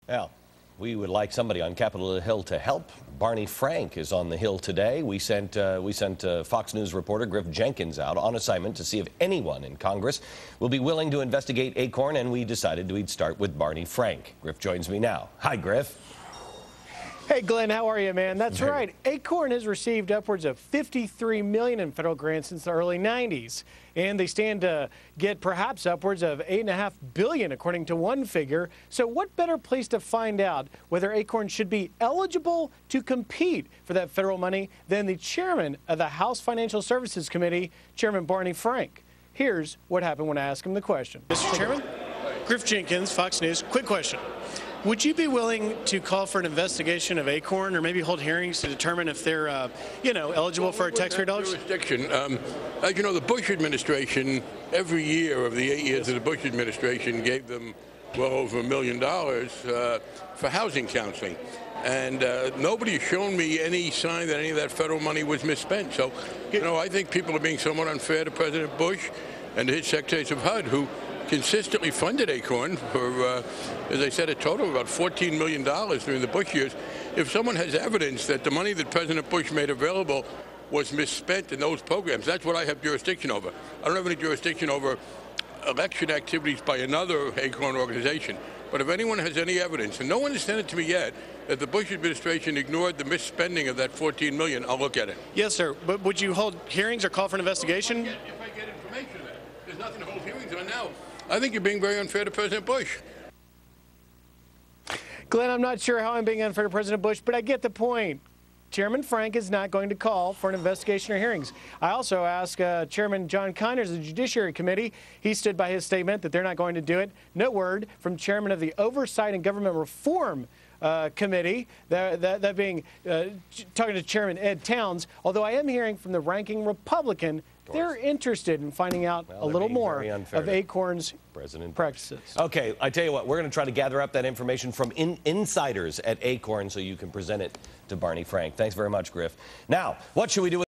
Well, we would like somebody on Capitol Hill to help. Barney Frank is on the Hill today. We sent Fox News reporter Griff Jenkins out on assignment to see if anyone in Congress will be willing to investigate ACORN, and we decided we'd start with Barney Frank. Griff joins me now. Hi, Griff. Hey, Glenn, how are you, man? That's right. ACORN has received upwards of $53 million in federal grants since the early 90s, and they stand to get perhaps upwards of $8.5 billion, according to one figure. So what better place to find out whether ACORN should be eligible to compete for that federal money than the chairman of the House Financial Services Committee, Chairman Barney Frank? Here's what happened when I asked him the question. Mr. Chairman, Griff Jenkins, Fox News. Quick question. Would you be willing to call for an investigation of ACORN, or maybe hold hearings to determine if they're, eligible for taxpayer dollars? Jurisdiction. As you know, the Bush administration, every year of the 8 years of the Bush administration, gave them well over $1 million for housing counseling. And nobody has shown me any sign that any of that federal money was misspent. So, I think people are being somewhat unfair to President Bush and to his secretaries of HUD, who consistently funded ACORN for, as I said, a total of about $14 million during the Bush years. If someone has evidence that the money that President Bush made available was misspent in those programs, that's what I have jurisdiction over. I don't have any jurisdiction over election activities by another ACORN organization. But if anyone has any evidence, and no one has sent it to me yet, that the Bush administration ignored the misspending of that $14 million, I'll look at it. Yes, sir. But would you hold hearings or call for an investigation? If I get information of that. There's nothing to hold hearings on now. I think you're being very unfair to President Bush. Glenn, I'm not sure how I'm being unfair to President Bush, but I get the point. Chairman Frank is not going to call for an investigation or hearings. I also asked Chairman John Conyers of the Judiciary Committee. He stood by his statement that they're not going to do it. No word from Chairman of the Oversight and Government Reform Committee, that being talking to Chairman Ed Towns, although I am hearing from the ranking Republican they're interested in finding out a little more of ACORN's practices. Okay, I tell you what, we're going to try to gather up that information from insiders at ACORN so you can present it to Barney Frank. Thanks very much, Griff. Now, what should we do with